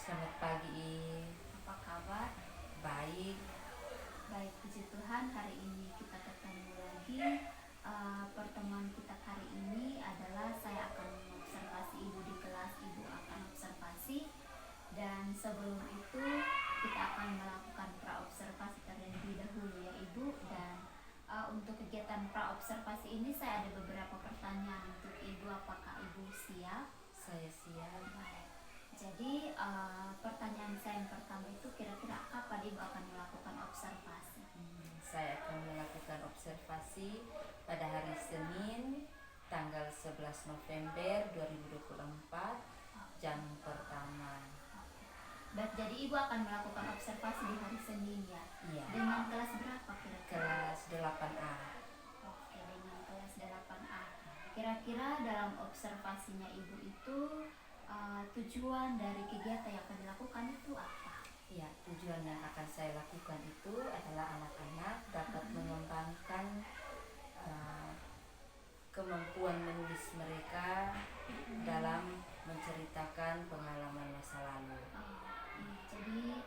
Selamat pagi. Apa kabar? Baik. Baik, puji Tuhan. Hari ini kita ketemu lagi. Pertemuan kita hari ini adalah saya akan mengobservasi Ibu di kelas, Ibu akan observasi. Dan sebelum itu kita akan melakukan praobservasi terlebih dahulu ya Ibu. Dan untuk kegiatan praobservasi ini saya ada beberapa pertanyaan untuk Ibu. Apakah Ibu siap? Saya siap. Baik. Jadi pertanyaan saya yang pertama itu kira-kira kapan Ibu akan melakukan observasi? Saya akan melakukan observasi pada hari Senin tanggal 11 November 2024 jam pertama. Baik, jadi Ibu akan melakukan observasi di hari Senin ya? Iya. Dengan kelas berapa kira-kira? Kelas 8A. Oke, dengan kelas 8A. Kira-kira dalam observasinya Ibu itu tujuan dari kegiatan yang akan dilakukan itu apa? Ya, tujuan yang akan saya lakukan itu adalah anak-anak dapat mengembangkan kemampuan menulis mereka dalam menceritakan pengalaman masa lalu. Jadi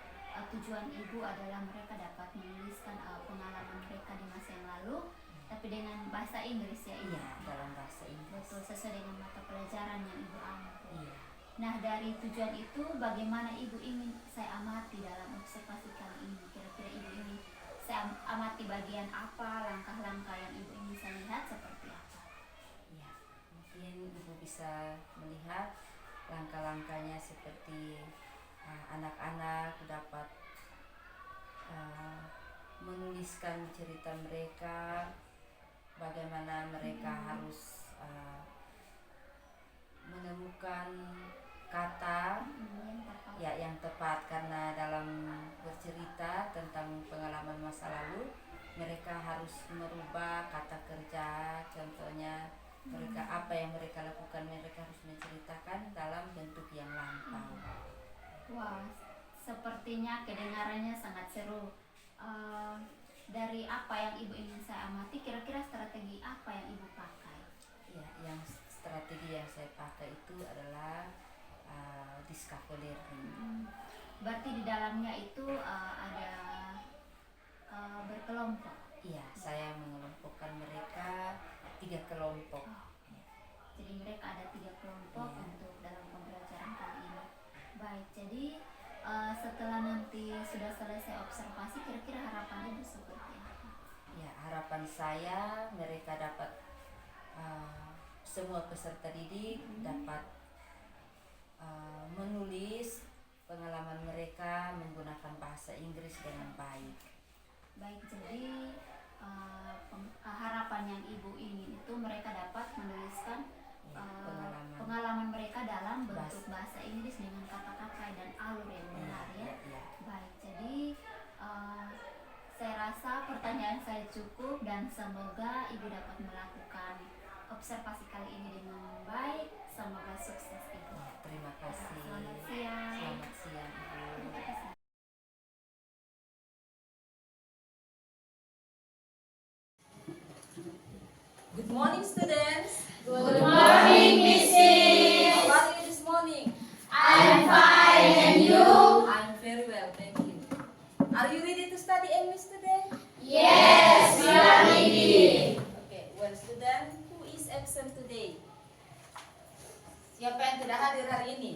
tujuan Ibu adalah mereka dapat menuliskan pengalaman mereka di masa yang lalu, tapi dengan bahasa Inggris ya Ibu? Iya, dalam bahasa Inggris. Betul, sesuai dengan mata pelajaran yang Ibu ambil. Iya. Nah, dari tujuan itu bagaimana Ibu ingin saya amati dalam observasi kali ini? Kira-kira Ibu ingin saya amati bagian apa, langkah-langkah yang Ibu ingin saya lihat seperti apa? Ya, mungkin Ibu bisa melihat langkah-langkahnya seperti anak-anak dapat menuliskan cerita mereka, bagaimana mereka harus menemukan kata yang tepat, karena dalam bercerita tentang pengalaman masa lalu mereka harus merubah kata kerja. Contohnya mereka apa yang mereka lakukan, mereka harus menceritakan dalam bentuk yang lampau. Wah, sepertinya kedengarannya sangat seru. Dari apa yang Ibu ingin saya amati, kira-kira strategi apa yang Ibu pakai? Ya, yang strategi yang saya pakai itu adalah discover learning. Berarti di dalamnya itu ada berkelompok? Iya, saya mengelompokkan mereka 3 kelompok. Jadi mereka ada 3 kelompok untuk dalam pembelajaran kali ini. Baik, jadi setelah nanti sudah selesai observasi, kira-kira harapan Ibu seperti apa? Ya, harapan saya mereka dapat semua peserta didik dapat menulis pengalaman mereka menggunakan bahasa Inggris dengan baik. Baik, jadi harapan yang Ibu ingin itu mereka dapat menuliskan pengalaman mereka dalam bentuk bahasa Inggris dengan kata-kata dan alur yang benar ya. Baik, jadi saya rasa pertanyaan saya cukup dan semoga Ibu dapat melakukan observasi kali ini dengan baik. Semoga sukses Ibu. Terima kasih. Selamat siang. Selamat siang Ibu. Good morning, students. Good morning, Mrs. How are you this morning? I'm fine, and you? I'm very well, thank you. Are you ready to study English today? Yes, we are ready. Okay, well, student, who is absent today? Siapa yang tidak hadir hari ini?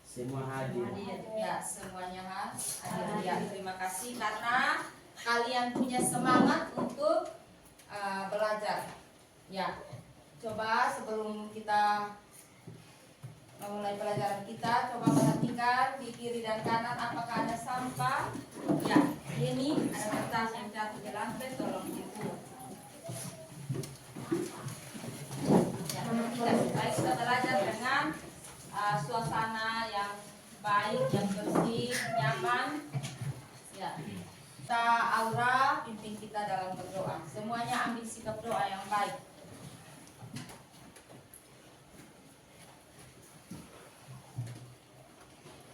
Semua hadir. Ya, semuanya hadir. Ya, terima kasih karena kalian punya semangat untuk belajar. Ya, coba sebelum kita memulai pelajaran kita, coba perhatikan di kiri dan kanan apakah ada sampah. Ya, ini ada kertas yang jatuh di lantai, tolong dibuang. Ya, kita supaya kita belajar dengan suasana yang baik, yang bersih, nyaman. Ya, kita aura pimpin kita dalam berdoa. Semuanya ambil sikap doa yang baik.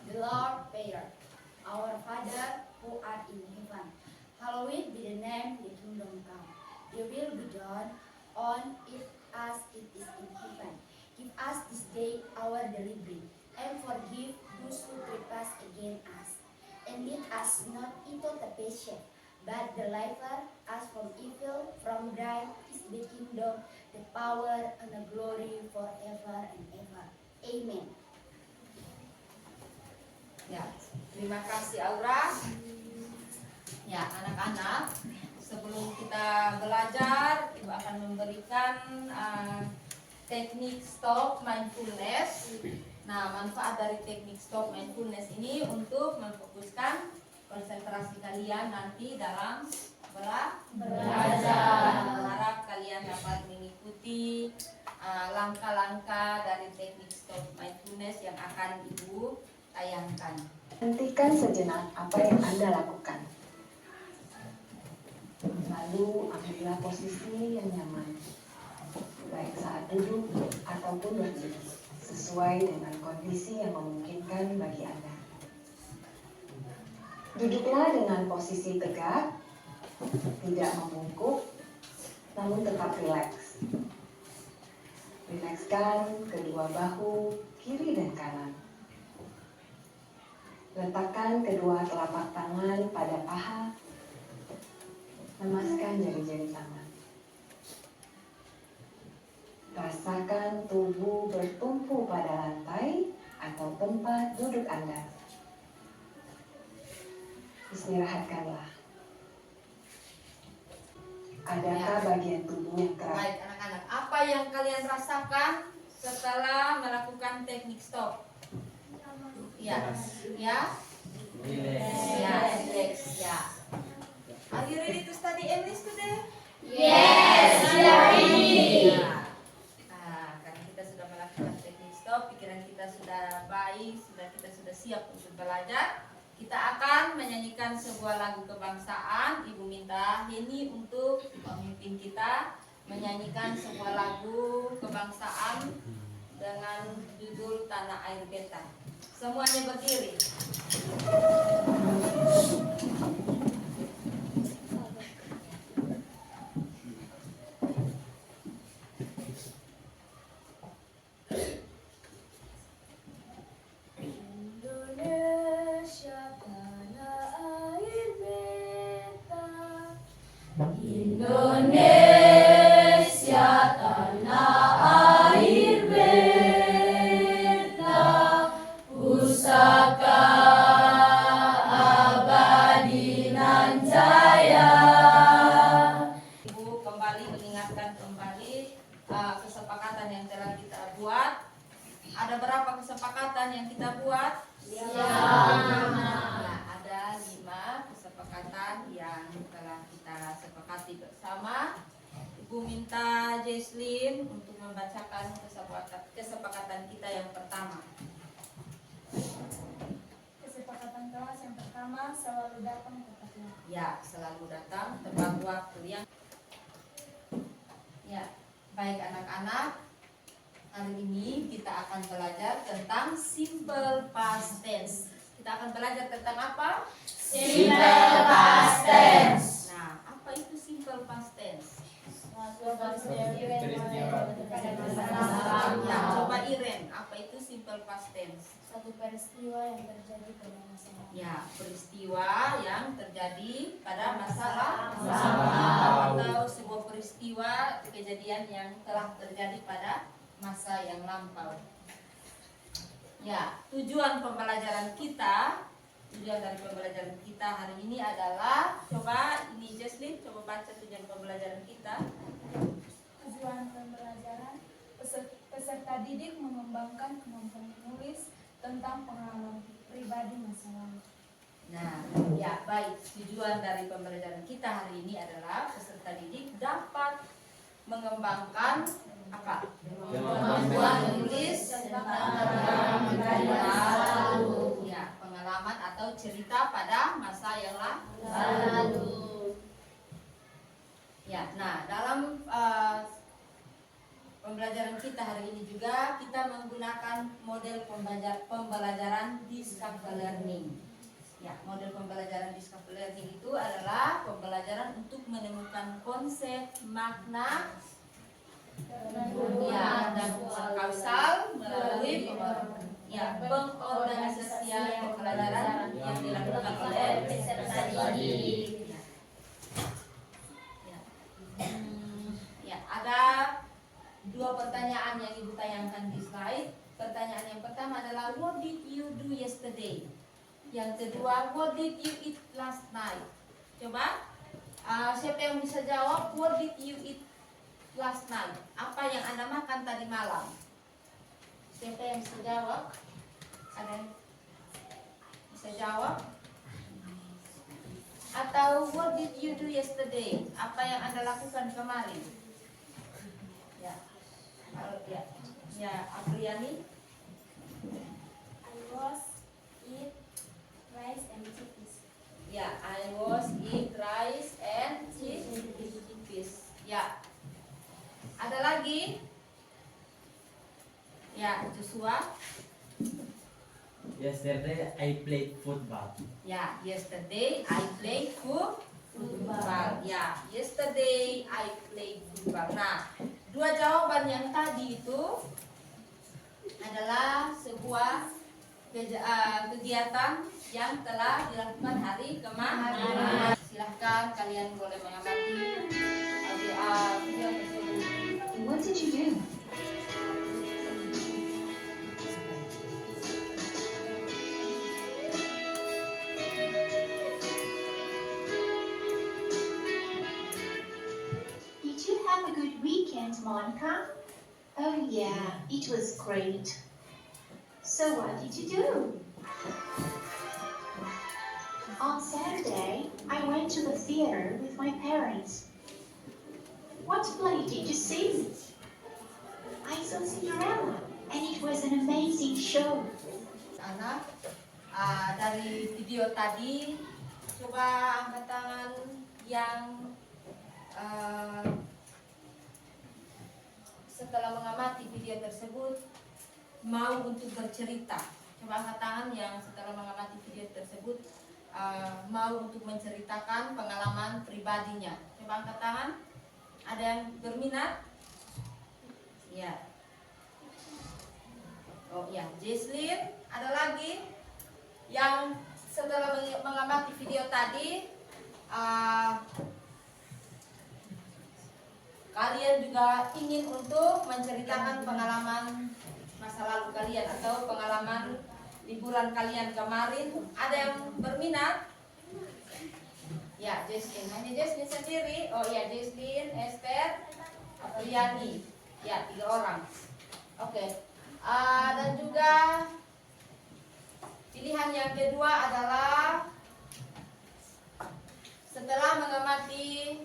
The Lord Prayer. Our Father who art in heaven, hallowed be the name, the kingdom come. Your will be done on it as it is in heaven. Give us this day our daily bread, and forgive those who trespass us not into temptation, but deliver us from evil. From thine is the kingdom, the power, and the glory forever and ever. Amen. Ya, terima kasih Aura. Ya, anak-anak, sebelum kita belajar, Ibu akan memberikan teknik stop mindfulness. Nah, manfaat dari teknik stop mindfulness ini untuk memfokuskan konsentrasi kalian nanti dalam belajar. Berharap kalian dapat mengikuti langkah-langkah dari teknik stop mindfulness yang akan Ibu tayangkan. Hentikan sejenak apa yang Anda lakukan. Lalu ambillah posisi yang nyaman, baik saat duduk ataupun berdiri, sesuai dengan kondisi yang memungkinkan bagi Anda. Duduklah dengan posisi tegak, tidak membungkuk, namun tetap rileks. Rilekskan kedua bahu, kiri dan kanan. Letakkan kedua telapak tangan pada paha. Lemaskan jari-jari tangan. Rasakan tubuh bertumpu pada lantai atau tempat duduk Anda. Istirahatkanlah. Adakah bagian tubuh yang kerak? Baik anak-anak, apa yang kalian rasakan setelah melakukan teknik stop? Ya, ya, relax, ya. Are you ready to study English today? Yes, we are ready. Ya. Nah, karena kita sudah melakukan teknik stop, pikiran kita sudah baik, kita sudah siap untuk belajar. Kita akan menyanyikan sebuah lagu kebangsaan. Ibu minta Heni untuk pemimpin kita menyanyikan sebuah lagu kebangsaan dengan judul Tanah Air Beta. Semuanya berdiri. Indonesia tanah air beta. Indonesia tanah air beta, pusaka abadi nan jaya. Ibu kembali mengingatkan kembali kesepakatan yang telah kita buat. Ada berapa kesepakatan yang kita buat? Ya, ada 5 kesepakatan yang telah kita sepakati bersama. Ibu minta Jesslyn untuk membacakan kesepakatan kita yang pertama. Kesepakatan kelas yang pertama, selalu datang tepat waktu. Ya, selalu datang tepat waktu yang. Ya, baik anak-anak. Hari ini kita akan belajar tentang simple past tense. Kita akan belajar tentang apa? Simple past tense. Nah, apa itu simple past tense? Ya, coba Iren, apa itu simple past tense? Satu peristiwa yang terjadi pada masa lalu. Ya, peristiwa yang terjadi pada masa lalu atau sebuah peristiwa kejadian yang telah terjadi pada masa yang lampau. Ya, tujuan dari pembelajaran kita hari ini adalah, coba ini Jesslyn, coba baca tujuan pembelajaran kita. Tujuan pembelajaran, peserta didik mengembangkan kemampuan menulis tentang pengalaman pribadi masa lalu. Nah, ya baik, tujuan dari pembelajaran kita hari ini adalah peserta didik dapat mengembangkan apa? Kemampuan menulis tentang pengalaman lalu. Ya, pengalaman atau cerita pada masa yang lalu. Ya, nah dalam pembelajaran kita hari ini juga kita menggunakan model pembelajaran discover learning. Ya, model pembelajaran discover learning itu adalah pembelajaran untuk menemukan konsep, makna, ya, dan hubungan kausal melalui pengorganisasian pembelajaran yang dilakukan oleh what did you do yesterday? Yang kedua, what did you eat last night? Coba, siapa yang bisa jawab? What did you eat last night? Apa yang Anda makan tadi malam? Siapa yang bisa jawab? Ada yang bisa jawab? Atau what did you do yesterday? Apa yang Anda lakukan kemarin? Ya, ya, Apriani. I was eat rice and chickpeas. Ya, I was eat rice and chickpeas. Ya. Ada lagi? Ya, Joshua. Yesterday I played football. Ya, yesterday I played football. Ya, yesterday I played football. Nah, dua jawaban yang tadi itu adalah sebuah kegiatan yang telah dilakukan hari kemarin. Silahkan kalian boleh mengamati video tersebut. What did you do? Did you have a good weekend, Monica? Oh yeah, it was great. So what did you do? On Saturday, I went to the theater with my parents. What play did you see? I saw Cinderella, and it was an amazing show. Anak, dari video tadi, coba angkat tangan yang setelah mengamati video tersebut mau untuk bercerita. Coba angkat tangan yang setelah mengamati video tersebut mau untuk menceritakan pengalaman pribadinya. Coba angkat tangan. Ada yang berminat? Ya. Oh ya, Jesslyn. Ada lagi yang setelah mengamati video tadi kalian juga ingin untuk menceritakan pengalaman masa lalu kalian atau pengalaman liburan kalian kemarin. Ada yang berminat? Ya, Jesslyn. Hanya Jesslyn sendiri. Oh ya, Jesslyn, Esther, Apriani. Ya, 3 orang. Oke. Dan juga pilihan yang kedua adalah setelah mengamati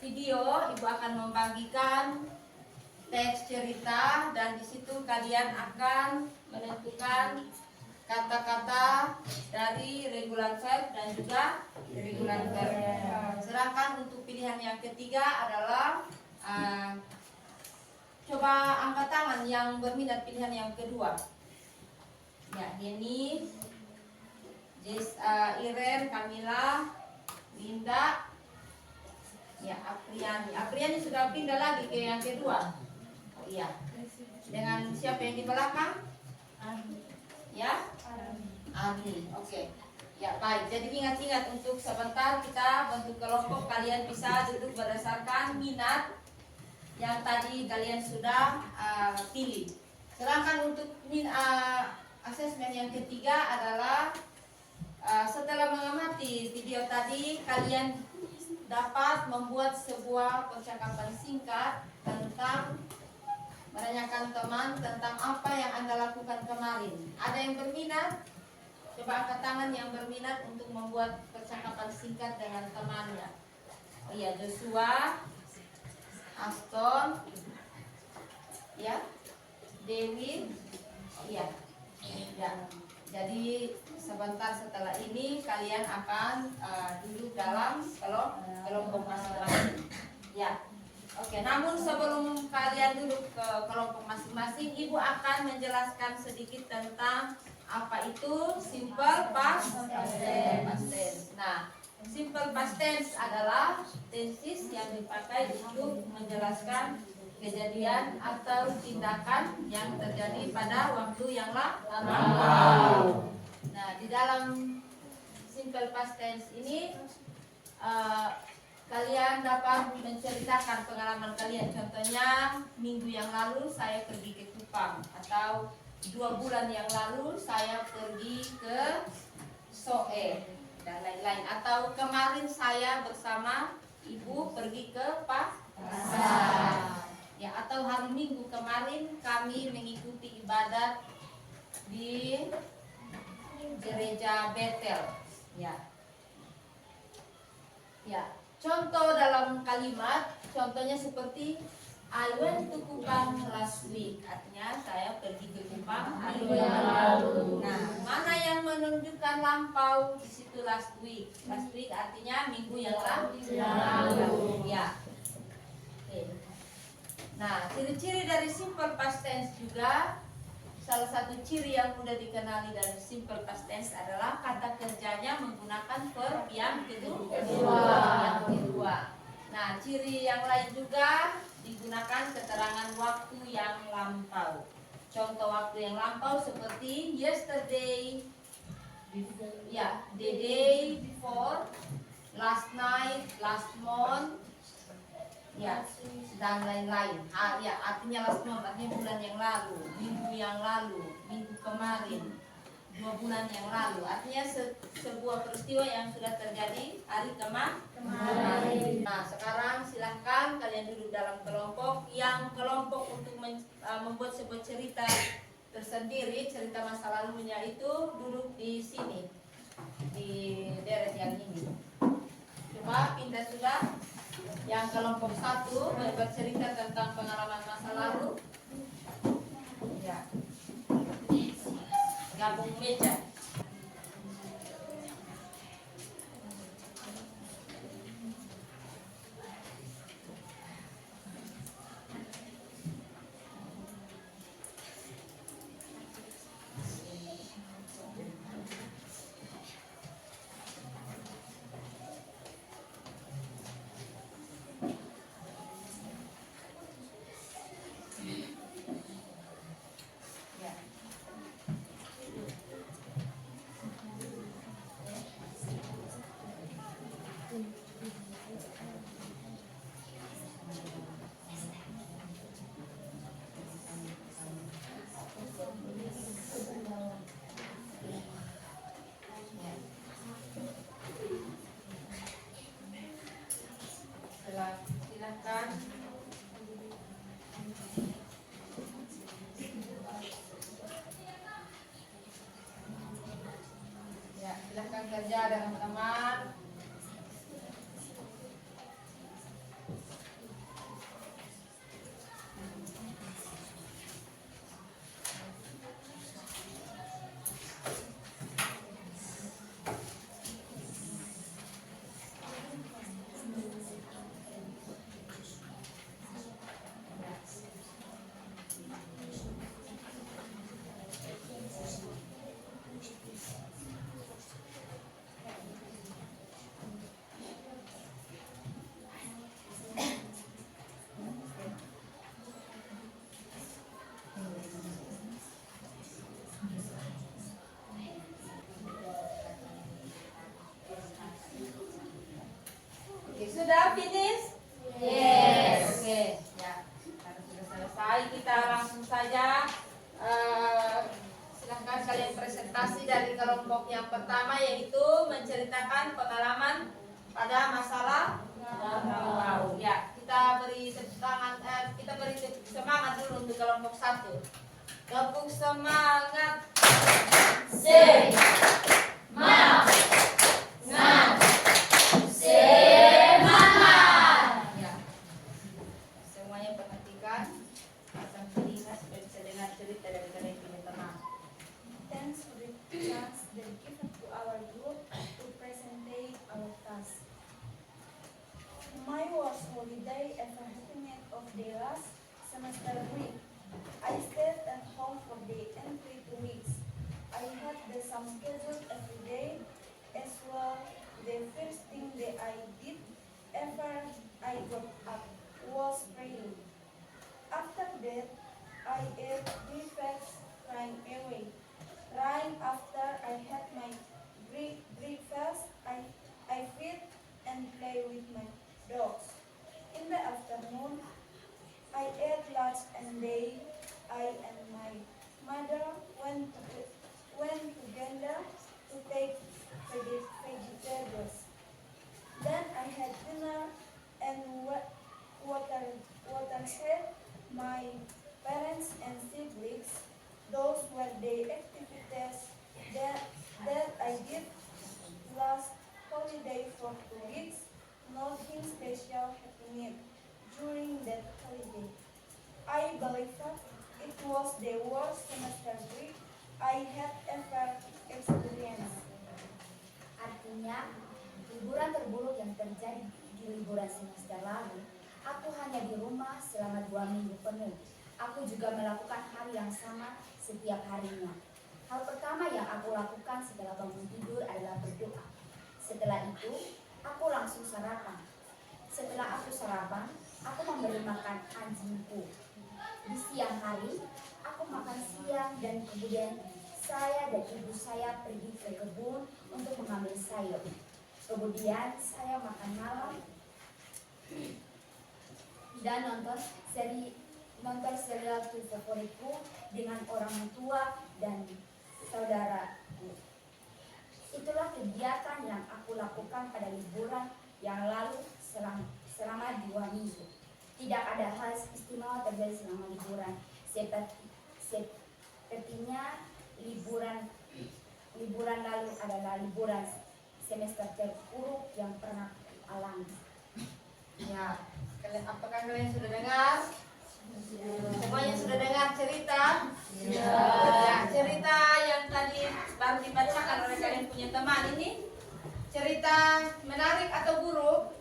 video, Ibu akan membagikan teks cerita dan di situ kalian akan menentukan kata-kata dari regular verb dan juga irregular verb. Sedangkan untuk pilihan yang ketiga adalah coba angkat tangan yang berminat pilihan yang kedua. Ya, Denny, Iren, Camilla, Linda, ya, Apriani. Apriani sudah pindah lagi ke yang kedua. Oh iya. Dengan siapa yang di belakang? Ya? Ani. Oke. Ya, baik. Jadi ingat-ingat untuk sebentar kita bentuk kelompok, kalian bisa duduk berdasarkan minat yang tadi kalian sudah pilih. Sedangkan untuk asesmen yang ketiga adalah setelah mengamati video tadi, kalian dapat membuat sebuah percakapan singkat tentang menanyakan teman tentang apa yang Anda lakukan kemarin. Ada yang berminat? Coba angkat tangan yang berminat untuk membuat percakapan singkat dengan temannya. Oh iya, Joshua, Aston, ya, Dewi, oh iya, ya. Jadi sebentar setelah ini kalian akan duduk dalam kelompok masing-masing. Ya, oke. Namun sebelum kalian duduk ke kelompok masing-masing, Ibu akan menjelaskan sedikit tentang apa itu simple past tense. Nah, simple past tense adalah tenses yang dipakai untuk menjelaskan kejadian atau tindakan yang terjadi pada waktu yang lampau. Nah, di dalam simple past tense ini kalian dapat menceritakan pengalaman kalian. Contohnya, minggu yang lalu saya pergi ke Kupang, atau 2 bulan yang lalu saya pergi ke Soe dan lain-lain, atau kemarin saya bersama ibu pergi ke pasar ya, atau hari Minggu kemarin kami mengikuti ibadat di gereja Betel ya. Ya, contoh dalam kalimat, contohnya seperti I went to Kupang last week, artinya saya pergi ke Kupang hari yang lalu. Nah, mana yang menunjukkan lampau di situ last week? Last week artinya minggu yang lalu. Ya. Oke. Nah, ciri-ciri dari simple past tense juga, salah satu ciri yang mudah dikenali dari simple past tense adalah kata kerjanya menggunakan verb yang kedua. Nah, ciri yang lain juga digunakan keterangan waktu yang lampau. Contoh waktu yang lampau seperti yesterday, ya, the day before, last night, last month, ya, dan lain-lain. Ya, artinya last month artinya bulan yang lalu, minggu yang lalu, minggu kemarin, 2 bulan yang lalu. Artinya sebuah peristiwa yang sudah terjadi hari kemarin. Nah, sekarang silahkan kalian duduk dalam kelompok. Yang kelompok untuk membuat sebuah cerita tersendiri, cerita masa lalunya itu duduk di sini, di deret yang ini. Coba pindah sudah. Yang kelompok 1 bercerita tentang pengalaman masa lalu. Ya. Gabung meja. Silahkan. Ya, silahkan kerja dengan teman. Sudah finish? Yes. Oke, ya. Karena sudah selesai, kita langsung saja. Silahkan kalian presentasi dari kelompok yang pertama, yaitu menceritakan pengalaman pada masalah lalu. Ya, kita beri semangat dulu untuk kelompok 1. Tepuk semangat. Ya. Semuanya perhatikan, pasang telinga supaya bisa dengar cerita dari kalian punya teman. Thanks for the chance that given to our group to present our task. Mine was holiday after having of the last semester break. I stayed at home for the entire 2 weeks. I had some schedule every day as well. The first thing that I did after I got up was praying. After that, I ate breakfast right away. Right after I had my breakfast, I feed and play with my dogs. In the afternoon, I ate lunch and then I and my mother liburan semester lalu, aku hanya di rumah selama 2 minggu penuh. Aku juga melakukan hal yang sama setiap harinya. Hal pertama yang aku lakukan setelah bangun tidur adalah berdoa. Setelah itu, aku langsung sarapan. Setelah aku sarapan, aku memberi makan anjingku. Di siang hari, aku makan siang dan kemudian saya dan ibu saya pergi ke kebun untuk mengambil sayur. Kemudian saya makan malam dan nonton serial favoritku dengan orang tua dan saudaraku. Itulah kegiatan yang aku lakukan pada liburan yang lalu selama 2 minggu. Tidak ada hal istimewa terjadi selama liburan. Sepertinya liburan lalu adalah liburan semester terburuk yang pernah alami. Ya, apakah kalian sudah dengar? Semuanya sudah dengar cerita? Ya, cerita yang tadi baru dibacakan oleh kalian punya teman ini. Cerita menarik atau buruk?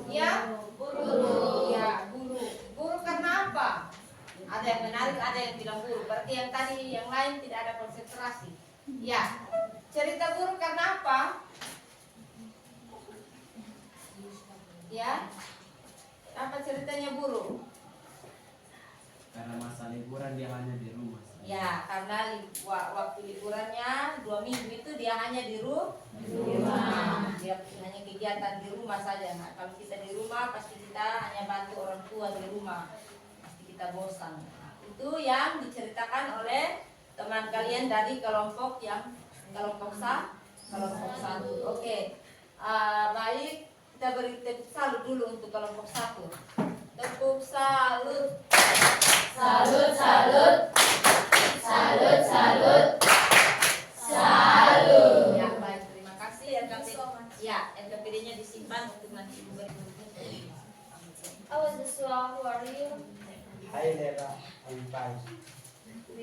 Ya, buruk. Ya, buruk. Buruk karena apa? Ada yang menarik, ada yang tidak buruk. Berarti yang tadi yang lain tidak ada konsentrasi. Ya, cerita buruk karena apa? Ya, apa ceritanya buruk? Karena masa liburan dia hanya di rumah. Ya, karena waktu liburannya 2 minggu itu dia hanya di rumah. Dia hanya kegiatan di rumah saja. Nah, kalau kita di rumah pasti kita hanya bantu orang tua di rumah. Pasti kita bosan. Nah, itu yang diceritakan oleh teman kalian dari kelompok kelompok 1. Oke. Baik. Kita beri tepuk salut dulu untuk kelompok 1. Tepuk salut. Salut, salut. Salut, salut. Salut. Ya, baik, terima kasih. LKPD-nya disimpan untuk nanti berikutnya. Halo Joshua, who are you? Hi Lera, I'm fine.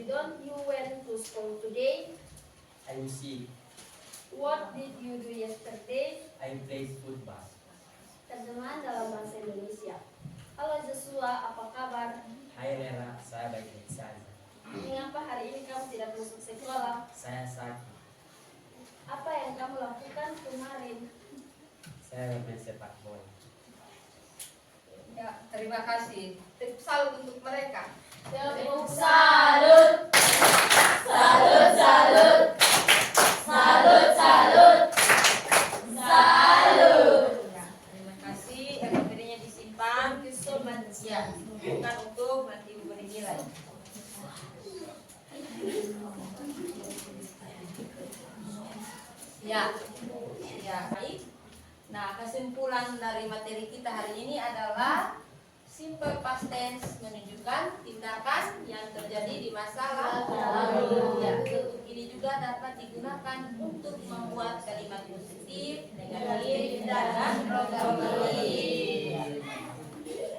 Don't you went to school today? I'm sick. What did you do yesterday? I played football. Terjemahan dalam bahasa Indonesia. Halo Joshua, apa kabar? Hai Lera, saya baik-baik saja. Mengapa hari ini kamu tidak masuk sekolah? Saya sakit. Apa yang kamu lakukan kemarin? Saya bermain sepak bola. Ya, terima kasih. Tepuk salut untuk mereka. Tepuk salut. Salut, salut. Salut, salut. Salut. Ya, terima kasih. LKPD-nya disimpan. Ya, bukan untuk nanti beri nilai. Ya, baik. Nah, kesimpulan dari materi kita hari ini adalah simple past tense menunjukkan tindakan yang terjadi di masa lalu. Ya, bentuk ini juga dapat digunakan untuk membuat kalimat positif, negatif, dan programatif.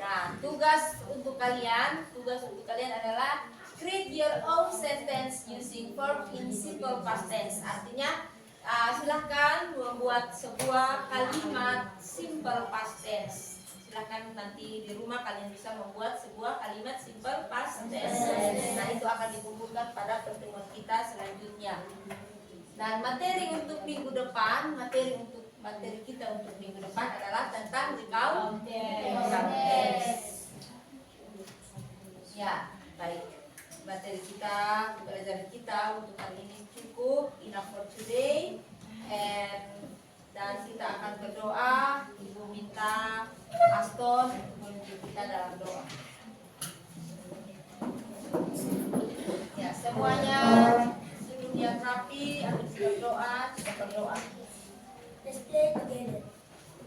Nah, tugas untuk kalian adalah create your own sentence using verb in simple past tense. Artinya silahkan membuat sebuah kalimat simple past tense. Silahkan nanti di rumah kalian bisa membuat sebuah kalimat simple past tense. Nah, itu akan dikumpulkan pada pertemuan kita selanjutnya. Dan materi untuk minggu depan, materi kita untuk minggu depan adalah tentang recount tense. Ya, baik. Materi kita, pelajaran kita untuk hari ini cukup, enough for today. Dan kita akan berdoa. Ibu minta Aston memimpin kita dalam doa. Ya, semuanya sebelum dia rapi, aku berdoa, kita berdoa. Let's play together.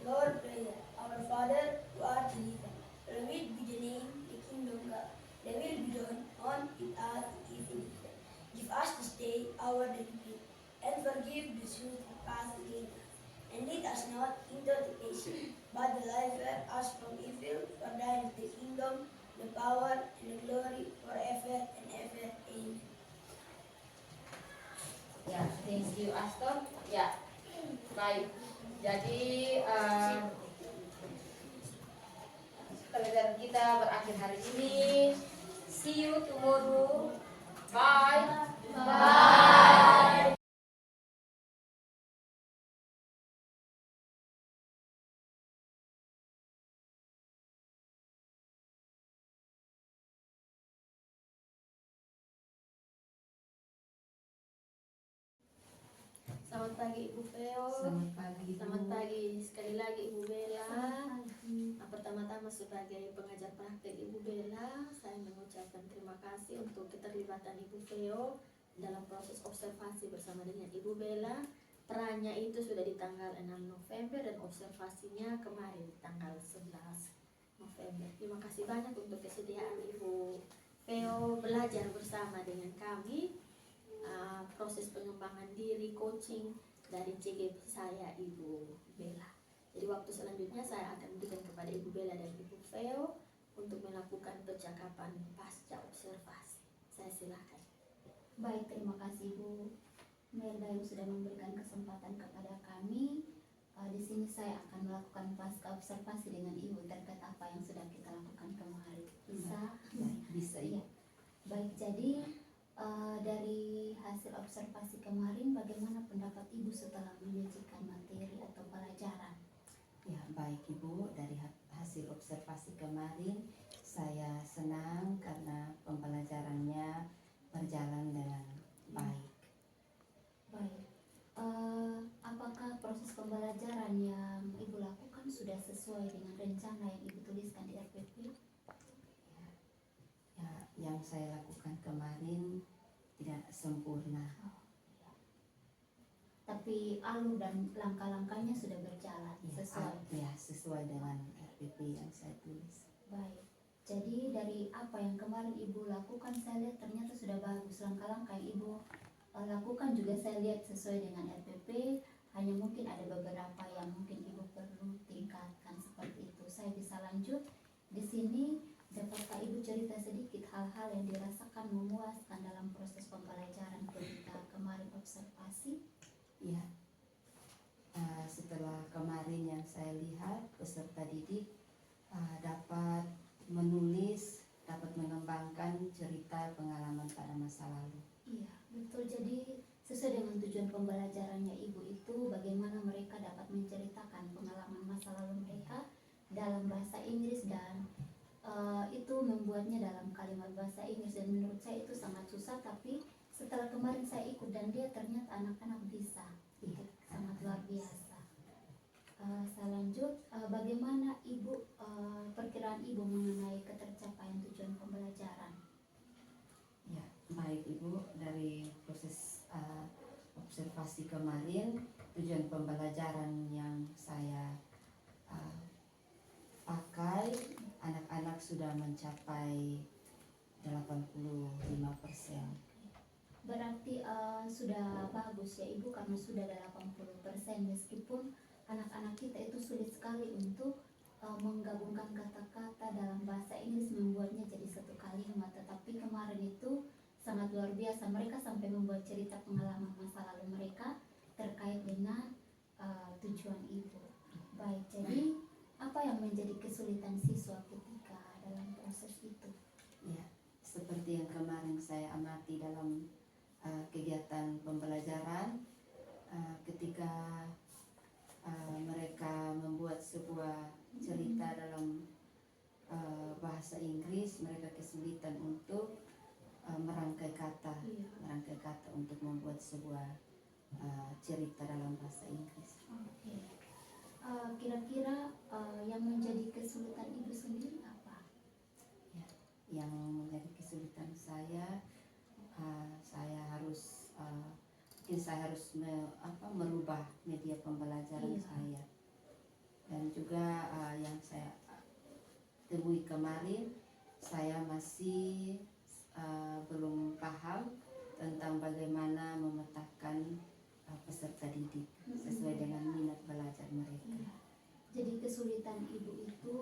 Lord prayer. Our Father who art in heaven, hallowed be the name, the kingdom come. Thy will be done on earth as it is in heaven. Give us this day our daily bread, and forgive the sins that pass against us. And lead us not into temptation, but deliver us from evil. For thine is the kingdom, the power, and the glory forever and ever. Amen. Ya, thank you Aston. Ya, baik. Jadi pelajaran kita berakhir hari ini. See you tomorrow. Bye. Bye. Selamat pagi Ibu Feo. Selamat pagi. Selamat pagi sekali lagi Ibu Bella. Pagi. Pertama-tama sebagai pengajar praktek Ibu Bella, saya mengucapkan terima kasih untuk keterlibatan Ibu Feo dalam proses observasi bersama dengan Ibu Bella. Perannya itu sudah di tanggal 6 November dan observasinya kemarin di tanggal 11 November. Terima kasih banyak untuk kesediaan Ibu Feo belajar bersama dengan kami. Proses pengembangan diri, coaching dari CGP saya Ibu Bella. Jadi waktu selanjutnya saya akan berikan kepada Ibu Bella dan Ibu Feo untuk melakukan percakapan pasca observasi. Saya silakan. Baik, terima kasih Bu Melda yang sudah memberikan kesempatan kepada kami. Di sini saya akan melakukan pasca observasi dengan Ibu terkait apa yang sudah kita lakukan kemarin. Bisa? Bisa Iya. Baik, jadi dari hasil observasi kemarin, bagaimana pendapat Ibu setelah menyajikan materi atau pelajaran? Ya, baik Ibu, dari hasil observasi kemarin saya senang karena pembelajarannya berjalan dengan baik. Baik. Apakah proses pembelajaran yang Ibu lakukan sudah sesuai dengan rencana yang Ibu tuliskan di RPP? Ya, yang saya lakukan kemarin tidak sempurna. Tapi alur dan langkah-langkahnya sudah berjalan sesuai. Ya, sesuai dengan RPP yang saya tulis. Baik. Jadi dari apa yang kemarin Ibu lakukan, saya lihat ternyata sudah bagus. Langkah-langkah yang Ibu lakukan juga saya lihat sesuai dengan RPP. Hanya mungkin ada beberapa yang mungkin Ibu perlu tingkatkan seperti itu. Saya bisa lanjut di sini. Dapatkah Ibu cerita sedikit hal-hal yang dirasakan memuaskan dalam proses pembelajaran ketika kemarin observasi? Ya, setelah kemarin yang saya lihat peserta didik dapat menulis, dapat mengembangkan cerita pengalaman pada masa lalu. Iya, betul. Jadi sesuai dengan tujuan pembelajarannya Ibu itu bagaimana mereka dapat menceritakan pengalaman masa lalu mereka dalam bahasa Inggris dan itu membuatnya dalam kalimat bahasa Inggris, dan menurut saya itu sangat susah, tapi setelah kemarin saya ikut dan dia ternyata anak-anak bisa. Itu sangat luar biasa. Saya lanjut, bagaimana Ibu perkiraan Ibu mengenai ketercapaian tujuan pembelajaran? Ya, baik Ibu, dari proses observasi kemarin tujuan pembelajaran yang saya pakai, anak-anak sudah mencapai 85%. Berarti sudah bagus ya Ibu, karena sudah 80%, meskipun anak-anak kita itu sulit sekali untuk menggabungkan kata-kata dalam bahasa Inggris, membuatnya jadi satu kalimat. Tetapi kemarin itu sangat luar biasa, mereka sampai membuat cerita pengalaman masa lalu mereka terkait dengan tujuan Ibu. Baik, jadi apa yang menjadi kesulitan siswa ketika dalam proses itu? Ya, seperti yang kemarin saya amati dalam kegiatan pembelajaran, ketika mereka membuat sebuah cerita dalam bahasa Inggris, mereka kesulitan untuk merangkai kata, untuk membuat sebuah cerita dalam bahasa Inggris. Oke. Kira-kira yang menjadi kesulitan Ibu sendiri apa? Ya, yang menjadi kesulitan saya harus mungkin saya harus merubah media pembelajaran saya, dan juga yang saya temui kemarin, saya masih belum paham tentang bagaimana memetakan peserta didik sesuai dengan minat belajar mereka. Iya. Jadi kesulitan Ibu itu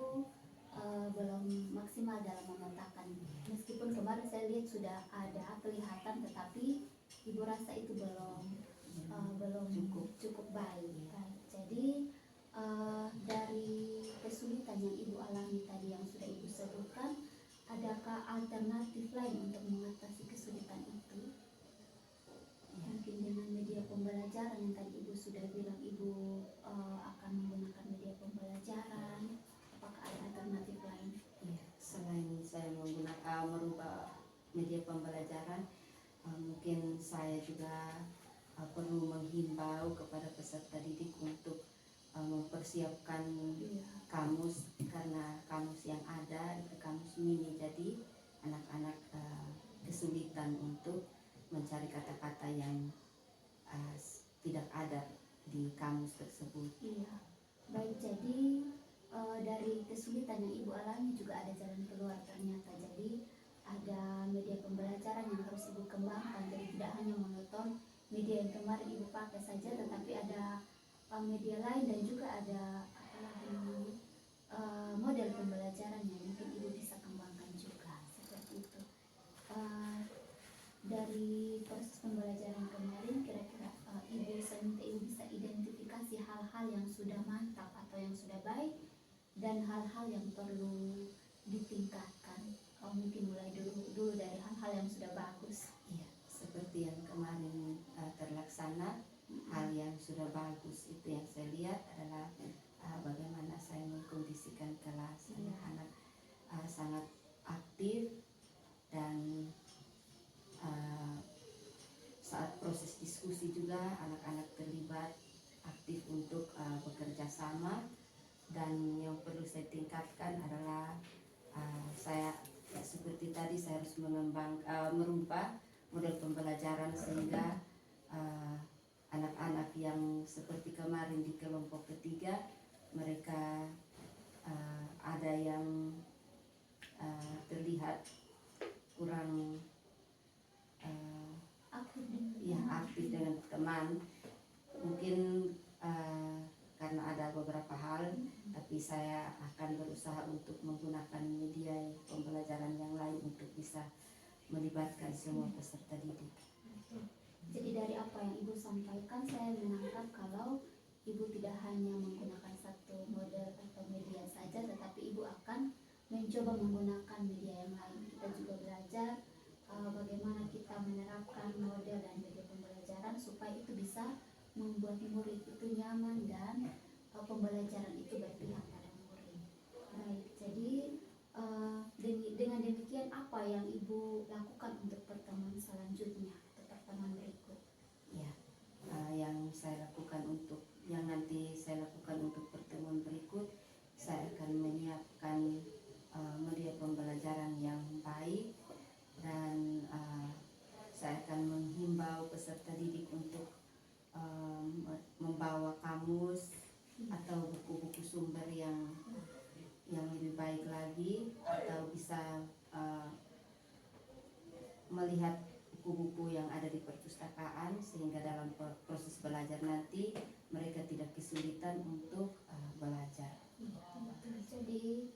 belum maksimal dalam memetakan. Meskipun kemarin saya lihat sudah ada kelihatan, tetapi Ibu rasa itu itu belum cukup baik. Jadi dari kesulitan yang Ibu alami tadi yang sudah Ibu sebutkan, adakah alternatif lain untuk mengatasi kesulitan itu? Mungkin dengan media pembelajaran yang tadi Ibu sudah bilang Ibu akan menggunakan media pembelajaran. Apakah ada alternatif lain? Ya, selain saya merubah media pembelajaran, mungkin saya juga perlu menghimbau kepada peserta didik untuk mempersiapkan kamus, karena kamus yang ada itu kamus mini, jadi anak-anak kesulitan untuk mencari kata-kata yang tidak ada di kamus tersebut. Iya, baik. Jadi dari kesulitan yang Ibu alami juga ada jalan keluar ternyata. Jadi ada media pembelajaran yang harus Ibu kembangkan. Jadi tidak hanya monoton media yang kemarin Ibu pakai saja, tetapi ada media lain dan juga ada model pembelajaran yang mungkin Ibu bisa kembangkan juga seperti itu. Dari proses pembelajaran kemarin, kira-kira Ibu bisa identifikasi hal-hal yang sudah mantap atau yang sudah baik dan hal-hal yang perlu ditingkatkan. Mungkin mulai dulu dari hal-hal yang sudah bagus. Iya, seperti yang kemarin terlaksana, hal yang sudah bagus itu yang saya lihat adalah bagaimana saya mengkondisikan kelas. Anak-anak sangat aktif dan saat proses diskusi juga anak-anak terlibat aktif untuk bekerja sama. Dan yang perlu saya tingkatkan adalah saya seperti tadi saya harus merubah model pembelajaran sehingga anak-anak yang seperti kemarin di kelompok ketiga, mereka ada yang terlihat kurang aktif dengan teman. Mungkin karena ada beberapa hal, tapi saya akan berusaha untuk menggunakan media pembelajaran yang lain untuk bisa melibatkan semua peserta didik. Jadi dari apa yang Ibu sampaikan, saya menangkap kalau Ibu tidak hanya menggunakan satu model atau media saja, tetapi Ibu akan mencoba menggunakan media yang lain. Kita juga belajar bagaimana kita menerapkan model dan media pembelajaran supaya itu bisa membuat murid itu nyaman dan pembelajaran itu berpihak pada murid. Baik, jadi dengan demikian apa yang Ibu lakukan untuk pertemuan selanjutnya atau pertemuan berikut? Ya, yang nanti saya lakukan untuk pertemuan berikut, saya akan menyiapkan media pembelajaran yang baik dan saya akan menghimbau peserta didik untuk membawa kamus atau buku-buku sumber yang lebih baik lagi, atau bisa melihat buku-buku yang ada di perpustakaan sehingga dalam proses belajar nanti mereka tidak kesulitan untuk belajar. Jadi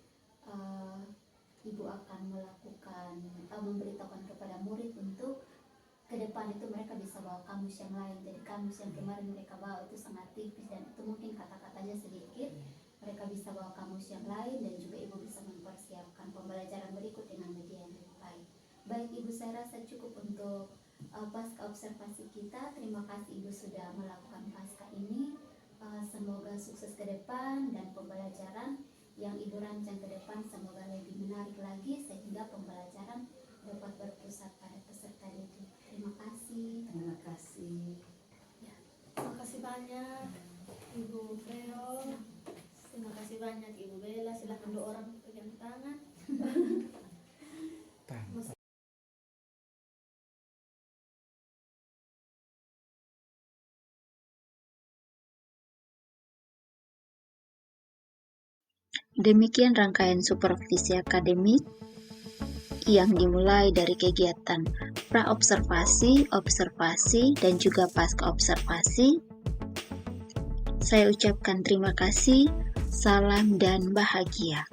Ibu akan melakukan memberitahukan kepada murid untuk ke depan itu mereka bisa bawa kamus yang lain. Jadi kamus yang kemarin mereka bawa itu sangat tipis dan itu mungkin kata-katanya sedikit. Mereka bisa bawa kamus yang lain dan juga Ibu bisa mempersiapkan pembelajaran berikut dengan media yang lebih baik. Baik Ibu, saya rasa cukup untuk pasca observasi kita. Terima kasih Ibu sudah melakukan pasca ini. Semoga sukses ke depan dan pembelajaran yang Ibu rancang ke depan semoga lebih menarik lagi sehingga pembelajaran dapat berpusat pada peserta didik. Terima kasih. Terima kasih. Ya, terima kasih banyak Ibu Veo. Terima kasih banyak Ibu Bella. Silakan dua orang pegang tangan. Demikian rangkaian supervisi akademik yang dimulai dari kegiatan pra-observasi, observasi, dan juga pasca observasi. Saya ucapkan terima kasih, salam dan bahagia.